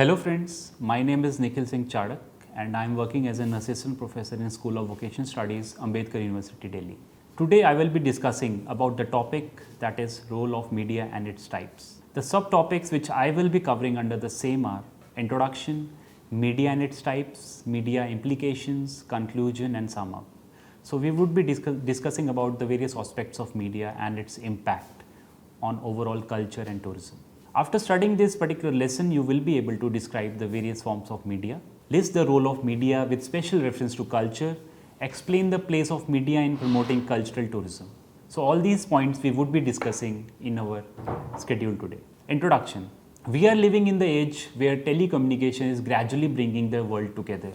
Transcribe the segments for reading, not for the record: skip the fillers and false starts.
Hello friends, my name is Nikhil Singh Chadak and I am working as an assistant professor in School of Vocational Studies, Ambedkar University, Delhi. Today I will be discussing about the topic that is role of media and its types. The subtopics which I will be covering under the same are introduction, media and its types, media implications, conclusion and sum up. So we would be discussing about the various aspects of media and its impact on overall culture and tourism. After studying this particular lesson, you will be able to describe the various forms of media, list the role of media with special reference to culture, explain the place of media in promoting cultural tourism. So all these points we would be discussing in our schedule today. Introduction. We are living in the age where telecommunication is gradually bringing the world together.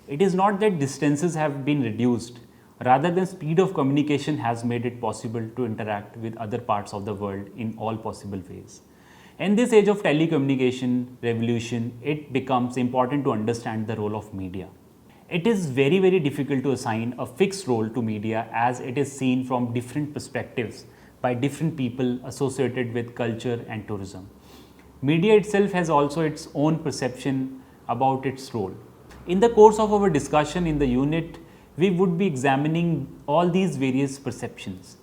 It is not that distances have been reduced, rather than speed of communication has made it possible to interact with other parts of the world in all possible ways. In this age of telecommunication revolution, it becomes important to understand the role of media. It is very difficult to assign a fixed role to media as it is seen from different perspectives by different people associated with culture and tourism. Media itself has also its own perception about its role. In the course of our discussion in the unit, we would be examining all these various perceptions.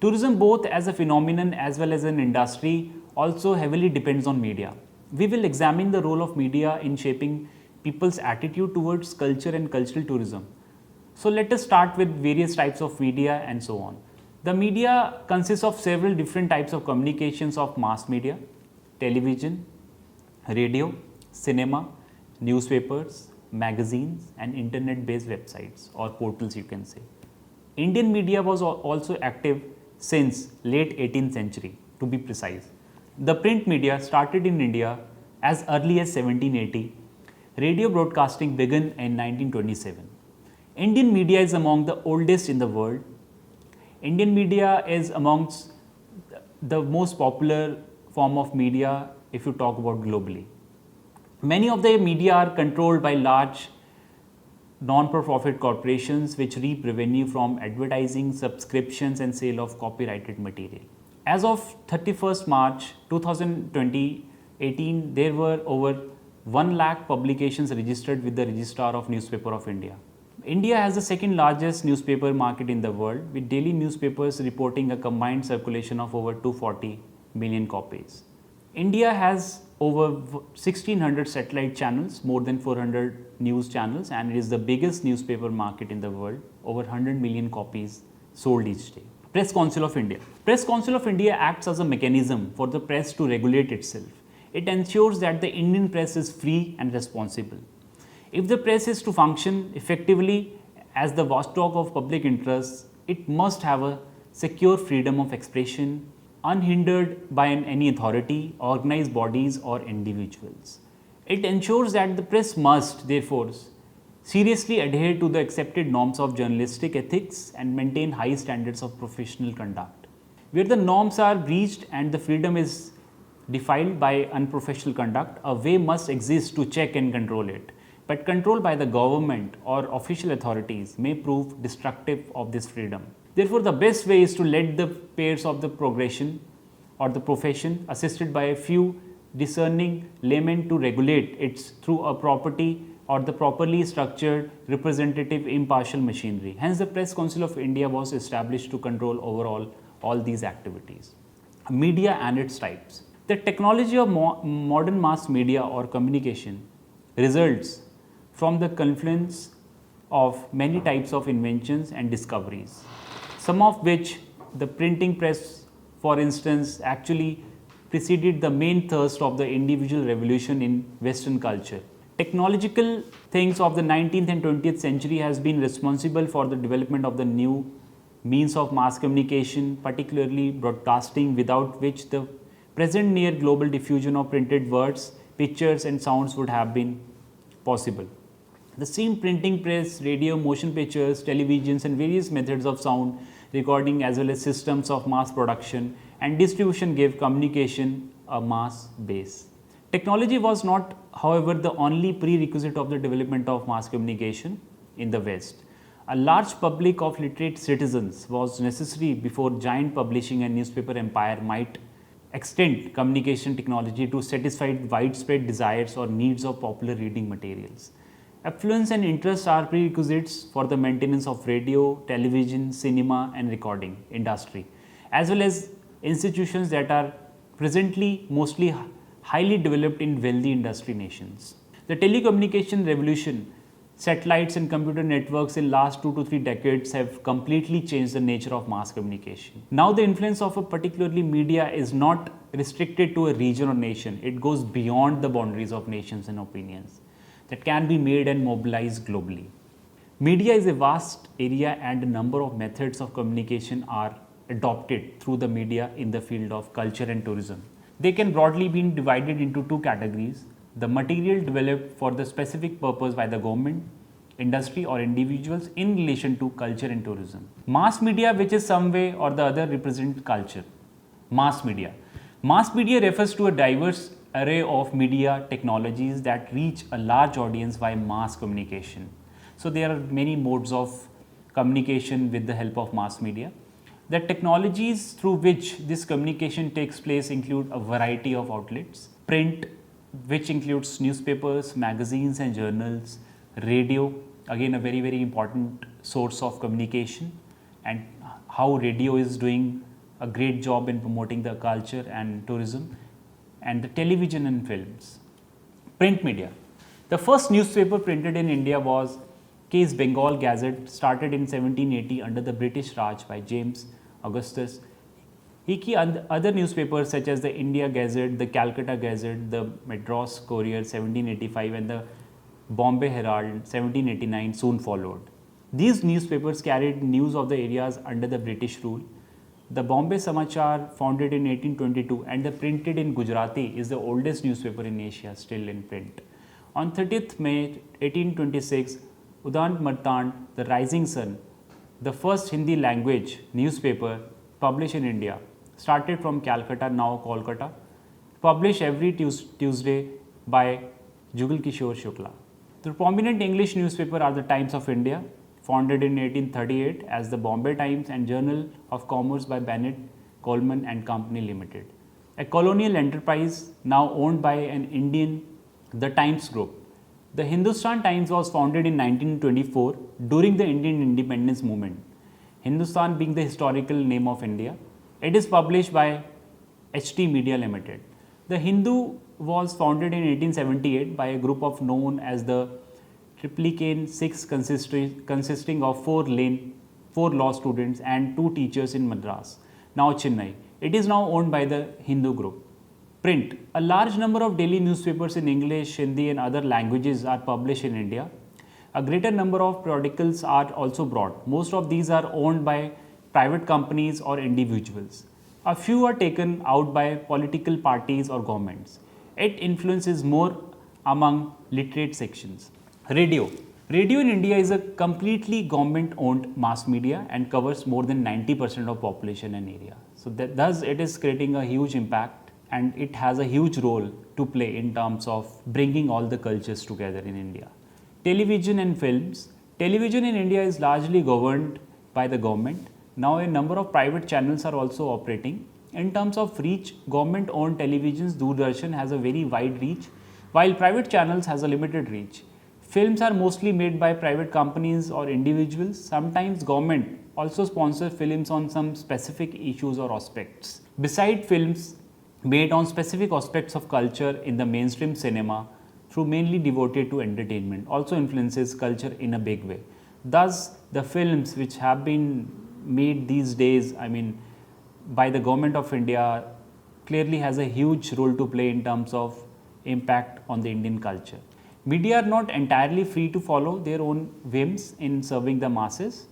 Tourism, both as a phenomenon as well as an industry, also heavily depends on media. We will examine the role of media in shaping people's attitude towards culture and cultural tourism. So let us start with various types of media and so on. The media consists of several different types of communications of mass media: television, radio, cinema, newspapers, magazines and internet-based websites or portals, you can say. Indian media was also active since late 18th century, to be precise. The print media started in India as early as 1780. Radio broadcasting began in 1927. Indian media is among the oldest in the world. Indian media is amongst the most popular form of media if you talk about globally. Many of the media are controlled by large non-profit corporations which reap revenue from advertising, subscriptions and sale of copyrighted material. As of 31st March 2018, there were over 1 lakh publications registered with the Registrar of Newspaper of India. India has the second largest newspaper market in the world, with daily newspapers reporting a combined circulation of over 240 million copies. India has over 1600 satellite channels, more than 400 news channels, and it is the biggest newspaper market in the world, over 100 million copies sold each day. Press Council of India. Press Council of India acts as a mechanism for the press to regulate itself. It ensures that the Indian press is free and responsible. If the press is to function effectively as the watchdog of public interests, it must have a secure freedom of expression, unhindered by any authority, organized bodies or individuals. It ensures that the press must, therefore, seriously adhere to the accepted norms of journalistic ethics and maintain high standards of professional conduct. Where the norms are breached and the freedom is defiled by unprofessional conduct, a way must exist to check and control it. But control by the government or official authorities may prove destructive of this freedom. Therefore, the best way is to let the peers of the progression or the profession, assisted by a few discerning laymen, to regulate it through a property or the properly structured representative impartial machinery. Hence, the Press Council of India was established to control overall all these activities. Media and its types. The technology of modern mass media or communication results from the confluence of many types of inventions and discoveries, some of which the printing press, for instance, actually preceded the main thrust of the individual revolution in Western culture. Technological things of the 19th and 20th century has been responsible for the development of the new means of mass communication, particularly broadcasting, without which the present near global diffusion of printed words, pictures and sounds would have been possible. The same printing press, radio, motion pictures, televisions and various methods of sound recording as well as systems of mass production and distribution gave communication a mass base. Technology was not, however, the only prerequisite of the development of mass communication in the West. A large public of literate citizens was necessary before giant publishing and newspaper empire might extend communication technology to satisfy widespread desires or needs of popular reading materials. Affluence and interest are prerequisites for the maintenance of radio, television, cinema, and recording industry, as well as institutions that are presently mostly highly developed in wealthy industry nations. The telecommunication revolution, satellites and computer networks in last 2 to 3 decades have completely changed the nature of mass communication. Now the influence of a particularly media is not restricted to a region or nation. It goes beyond the boundaries of nations and opinions that can be made and mobilized globally. Media is a vast area and a number of methods of communication are adopted through the media in the field of culture and tourism. They can broadly be divided into two categories: the material developed for the specific purpose by the government, industry or individuals in relation to culture and tourism. Mass media, which is some way or the other represent culture. Mass media. Mass media refers to a diverse array of media technologies that reach a large audience by mass communication. So there are many modes of communication with the help of mass media. The technologies through which this communication takes place include a variety of outlets: print, which includes newspapers, magazines and journals; radio, again a very important source of communication, and how radio is doing a great job in promoting the culture and tourism; and the television and films. Print media. The first newspaper printed in India was Case Bengal Gazette, started in 1780 under the British Raj by James Augustus Hickey. And other newspapers such as the India Gazette, the Calcutta Gazette, the Madras Courier 1785 and the Bombay Herald 1789 soon followed. These newspapers carried news of the areas under the British rule. The Bombay Samachar, founded in 1822 and the printed in Gujarati, is the oldest newspaper in Asia still in print. On 30th May 1826, Udant Martand, the Rising Sun, the first Hindi language newspaper published in India, started from Calcutta, now Kolkata, published every Tuesday by Jugal Kishore Shukla. The prominent English newspaper are the Times of India, founded in 1838 as the Bombay Times, and Journal of Commerce by Bennett, Coleman and Company Limited, a colonial enterprise now owned by an Indian, the Times Group. The Hindustan Times was founded in 1924 during the Indian independence movement, Hindustan being the historical name of India. It is published by HT Media Limited. The Hindu was founded in 1878 by a group of known as the Triplicane Six, consisting of four law students and 2 teachers in Madras, now Chennai. It is now owned by the Hindu group. Print. A large number of daily newspapers in English, Hindi and other languages are published in India. A greater number of periodicals are also brought. Most of these are owned by private companies or individuals. A few are taken out by political parties or governments. Its influence is more among literate sections. Radio. Radio in India is a completely government-owned mass media and covers more than 90% of population and area. So thus it is creating a huge impact and it has a huge role to play in terms of bringing all the cultures together in India. Television and films. Television in India is largely governed by the government. Now a number of private channels are also operating. In terms of reach, government-owned televisions, Doordarshan has a very wide reach, while private channels has a limited reach. Films are mostly made by private companies or individuals. Sometimes government also sponsors films on some specific issues or aspects. Besides films made on specific aspects of culture in the mainstream cinema, through mainly devoted to entertainment, also influences culture in a big way. Thus, the films which have been made these days, by the government of India, clearly has a huge role to play in terms of impact on the Indian culture. Media are not entirely free to follow their own whims in serving the masses.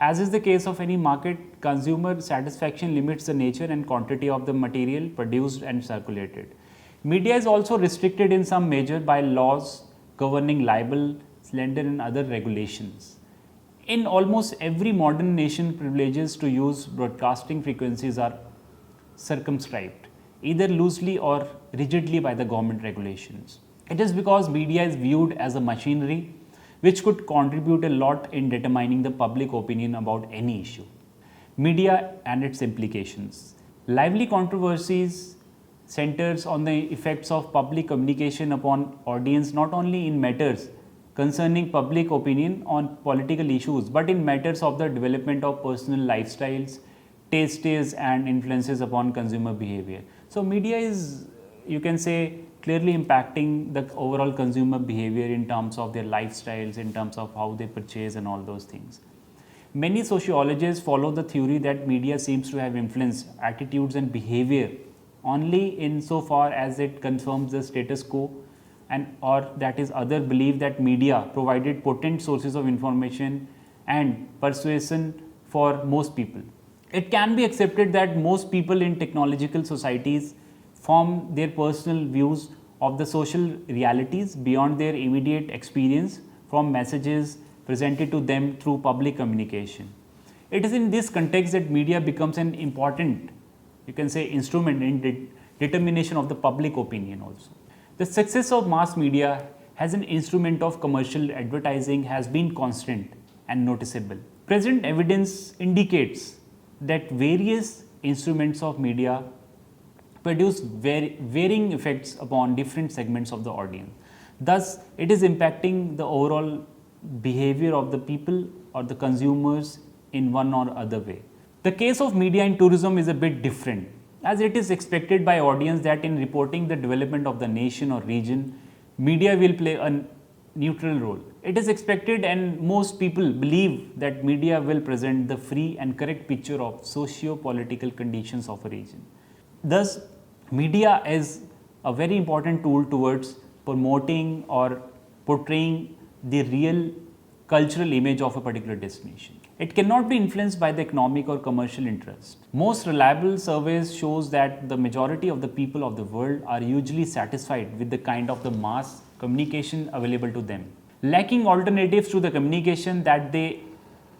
As is the case of any market, consumer satisfaction limits the nature and quantity of the material produced and circulated. Media is also restricted in some measure by laws governing libel, slander and other regulations. In almost every modern nation, privileges to use broadcasting frequencies are circumscribed, either loosely or rigidly by the government regulations. It is because media is viewed as a machinery which could contribute a lot in determining the public opinion about any issue. Media and its implications. Lively controversies centers on the effects of public communication upon audience not only in matters concerning public opinion on political issues but in matters of the development of personal lifestyles, tastes and influences upon consumer behavior. So media is, you can say, clearly impacting the overall consumer behavior in terms of their lifestyles, in terms of how they purchase and all those things. Many sociologists follow the theory that media seems to have influenced attitudes and behavior only insofar as it confirms the status quo, and or that is other believe that media provided potent sources of information and persuasion for most people. It can be accepted that most people in technological societies form their personal views of the social realities beyond their immediate experience from messages presented to them through public communication. It is in this context that media becomes an important, you can say, instrument in determination of the public opinion also. The success of mass media as an instrument of commercial advertising has been constant and noticeable. Present evidence indicates that various instruments of media produce varying effects upon different segments of the audience. Thus, it is impacting the overall behavior of the people or the consumers in one or other way. The case of media in tourism is a bit different, as it is expected by audience that in reporting the development of the nation or region, media will play a neutral role. It is expected and most people believe that media will present the free and correct picture of socio-political conditions of a region. Thus, media is a very important tool towards promoting or portraying the real cultural image of a particular destination. It cannot be influenced by the economic or commercial interest. Most reliable surveys shows that the majority of the people of the world are usually satisfied with the kind of the mass communication available to them. Lacking alternatives to the communication that they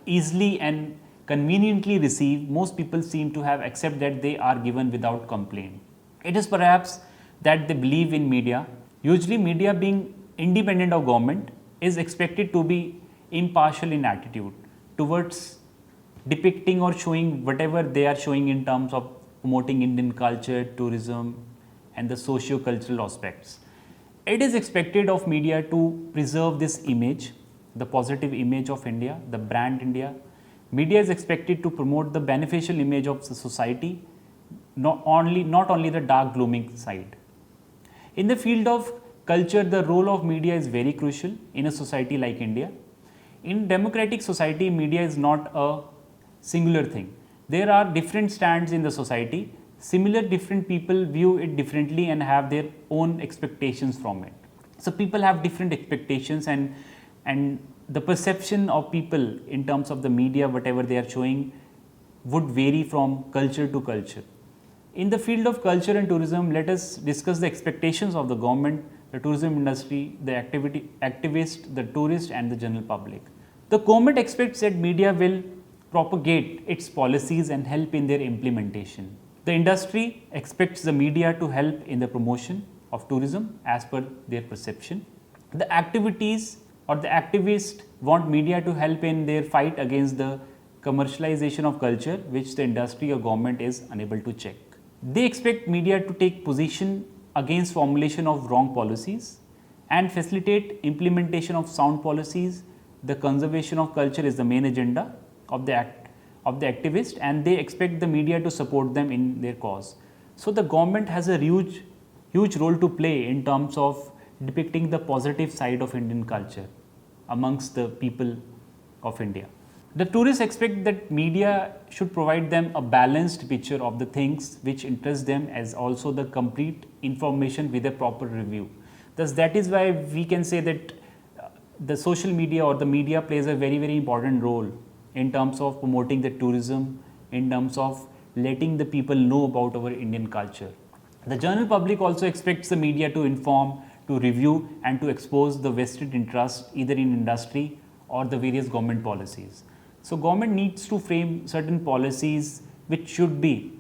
easily and conveniently receive, most people seem to have accepted that they are given without complaint. It is perhaps that they believe in media. Usually media being independent of government is expected to be impartial in attitude towards depicting or showing whatever they are showing in terms of promoting Indian culture, tourism and the socio-cultural aspects. It is expected of media to preserve this image, the positive image of India, the brand India. Media is expected to promote the beneficial image of the society, not only the dark glooming side. In the field of culture, the role of media is very crucial in a society like India. In democratic society, media is not a singular thing. There are different stands in the society. Similar different people view it differently and have their own expectations from it. So people have different expectations and the perception of people in terms of the media, whatever they are showing, would vary from culture to culture. In the field of culture and tourism, let us discuss the expectations of the government, the tourism industry, the activist, the tourist and the general public. The government expects that media will propagate its policies and help in their implementation. The industry expects the media to help in the promotion of tourism as per their perception. The activities or the activists want media to help in their fight against the commercialization of culture, which the industry or government is unable to check. They expect media to take position against formulation of wrong policies and facilitate implementation of sound policies. The conservation of culture is the main agenda of the activist, and they expect the media to support them in their cause. So the government has a huge role to play in terms of depicting the positive side of Indian culture amongst the people of India. The tourists expect that media should provide them a balanced picture of the things which interest them, as also the complete information with a proper review. Thus, that is why we can say that the social media or the media plays a very important role in terms of promoting the tourism, in terms of letting the people know about our Indian culture. The general public also expects the media to inform, to review and to expose the vested interest either in industry or the various government policies. So government needs to frame certain policies which should be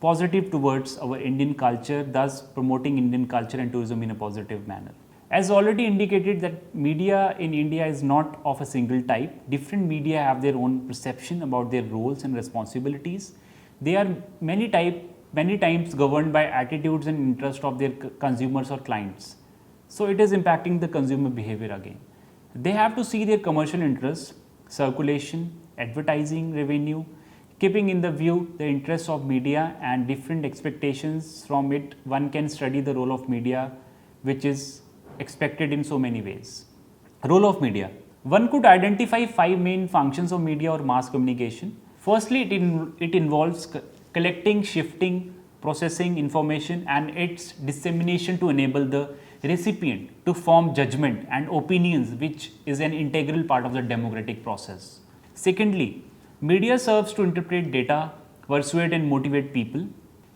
positive towards our Indian culture, thus promoting Indian culture and tourism in a positive manner. As already indicated, that media in India is not of a single type. Different media have their own perception about their roles and responsibilities. They are many times governed by attitudes and interest of their consumers or clients. So it is impacting the consumer behavior again. They have to see their commercial interests, circulation, advertising revenue, keeping in the view the interests of media and different expectations from it. One can study the role of media, which is expected in so many ways. Role of media. One could identify 5 main functions of media or mass communication. Firstly, it involves collecting, shifting, processing information and its dissemination to enable the recipient to form judgment and opinions, which is an integral part of the democratic process. Secondly, media serves to interpret data, persuade and motivate people.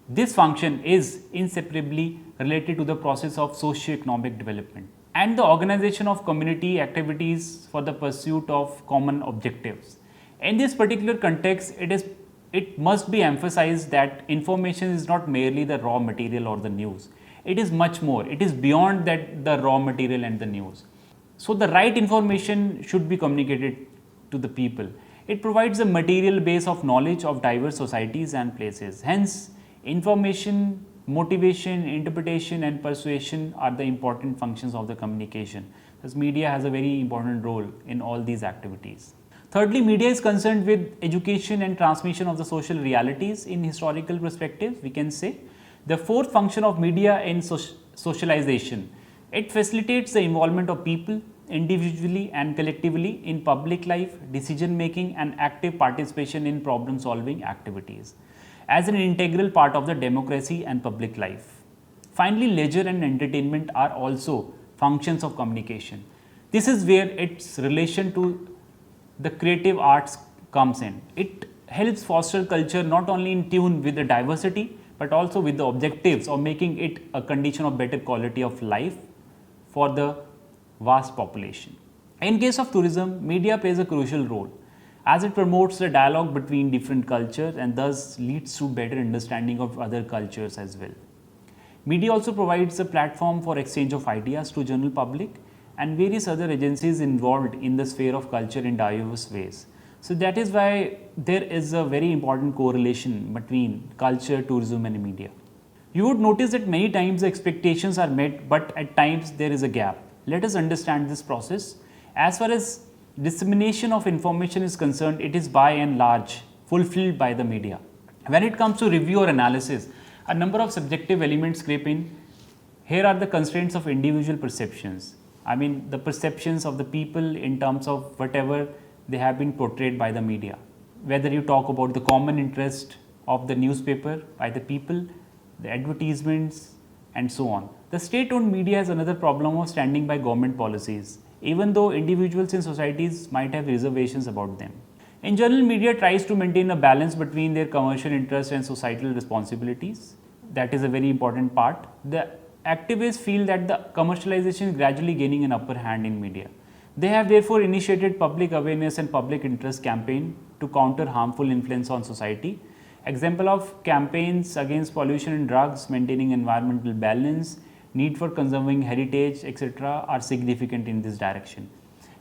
This function is inseparably related to the process of socio-economic development and the organization of community activities for the pursuit of common objectives. In this particular context, it must be emphasized that information is not merely the raw material or the news. It is much more. It is beyond that, the raw material and the news. So the right information should be communicated to the people. It provides a material base of knowledge of diverse societies and places. Hence, information, motivation, interpretation and persuasion are the important functions of the communication. Thus, media has a very important role in all these activities. Thirdly, media is concerned with education and transmission of the social realities in historical perspective, we can say. The fourth function of media in socialization. It facilitates the involvement of people individually and collectively in public life, decision making and active participation in problem solving activities as an integral part of the democracy and public life. Finally, leisure and entertainment are also functions of communication. This is where its relation to the creative arts comes in. It helps foster culture not only in tune with the diversity but also with the objectives of making it a condition of better quality of life for the vast population. In case of tourism, media plays a crucial role as it promotes the dialogue between different cultures and thus leads to better understanding of other cultures as well. Media also provides a platform for exchange of ideas to general public and various other agencies involved in the sphere of culture in diverse ways. So that is why there is a very important correlation between culture, tourism and media. You would notice that many times the expectations are met, but at times there is a gap. Let us understand this process. As far as dissemination of information is concerned, it is by and large fulfilled by the media. When it comes to review or analysis, a number of subjective elements creep in. Here are the constraints of individual perceptions. I mean, the perceptions of the people in terms of whatever they have been portrayed by the media. Whether you talk about the common interest of the newspaper by the people, the advertisements and so on. The state-owned media has another problem of standing by government policies, even though individuals in societies might have reservations about them. In general, media tries to maintain a balance between their commercial interests and societal responsibilities. That is a very important part. The activists feel that the commercialization is gradually gaining an upper hand in media. They have therefore initiated public awareness and public interest campaign to counter harmful influence on society. Example of campaigns against pollution and drugs, maintaining environmental balance, need for conserving heritage, etc. are significant in this direction.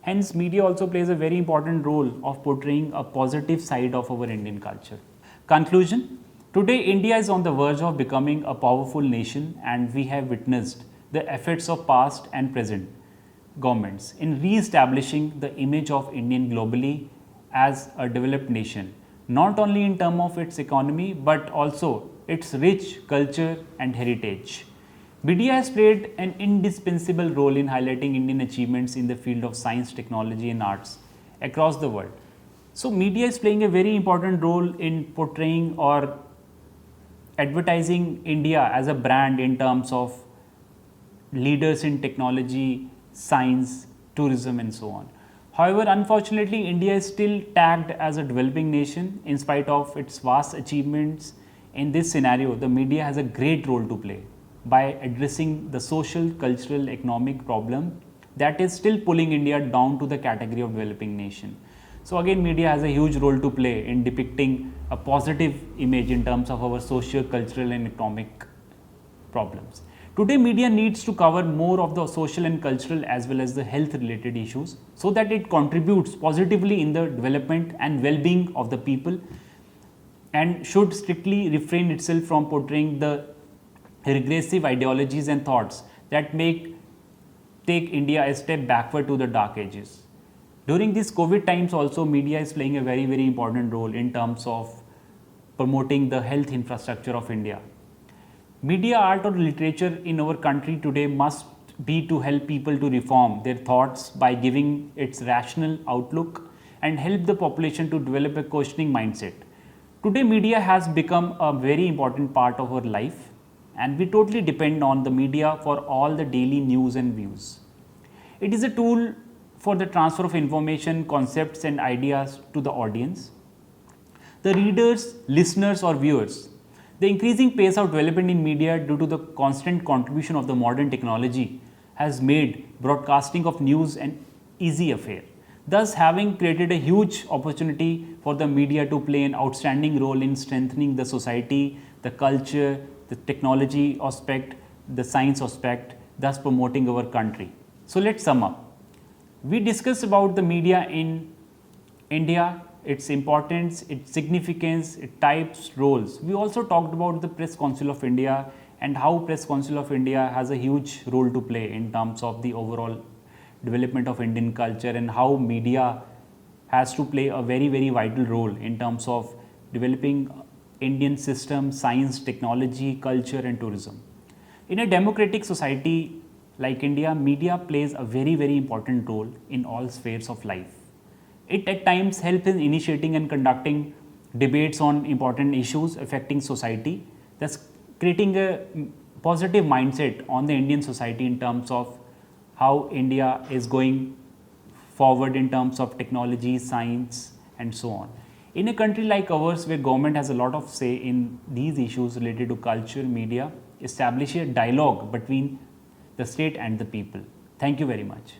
Hence, media also plays a very important role of portraying a positive side of our Indian culture. Conclusion. Today, India is on the verge of becoming a powerful nation and we have witnessed the efforts of past and present governments in re-establishing the image of Indian globally as a developed nation, not only in terms of its economy but also its rich culture and heritage. Media has played an indispensable role in highlighting Indian achievements in the field of science, technology and arts across the world. So media is playing a very important role in portraying or advertising India as a brand in terms of leaders in technology, science, tourism and so on. However, unfortunately, India is still tagged as a developing nation in spite of its vast achievements. In this scenario, the media has a great role to play by addressing the social, cultural, economic problem that is still pulling India down to the category of developing nation. So again, media has a huge role to play in depicting a positive image in terms of our socio, cultural and economic problems. Today, media needs to cover more of the social and cultural as well as the health related issues so that it contributes positively in the development and well-being of the people. and should strictly refrain itself from portraying the regressive ideologies and thoughts that take India a step backward to the dark ages. During these COVID times also, media is playing a very, very important role in terms of promoting the health infrastructure of India. Media, art or literature in our country today must be to help people to reform their thoughts by giving its rational outlook and help the population to develop a questioning mindset. Today, media has become a very important part of our life, and we totally depend on the media for all the daily news and views. It is a tool for the transfer of information, concepts, and ideas to the audience, the readers, listeners, or viewers. The increasing pace of development in media due to the constant contribution of the modern technology has made broadcasting of news an easy affair, thus having created a huge opportunity for the media to play an outstanding role in strengthening the society, the culture, the technology aspect, the science aspect, thus promoting our country. So let's sum up. We discussed about the media in India, its importance, its significance, its types, roles. We also talked about the Press Council of India and how Press Council of India has a huge role to play in terms of the overall development of Indian culture, and how media has to play a very, very vital role in terms of developing Indian system, science, technology, culture, and tourism. In a democratic society like India, media plays a very, very important role in all spheres of life. It at times helps in initiating and conducting debates on important issues affecting society, thus creating a positive mindset on the Indian society in terms of how India is going forward in terms of technology, science, and so on. In a country like ours, where government has a lot of say in these issues related to culture, media, establish a dialogue between the state and the people. Thank you very much.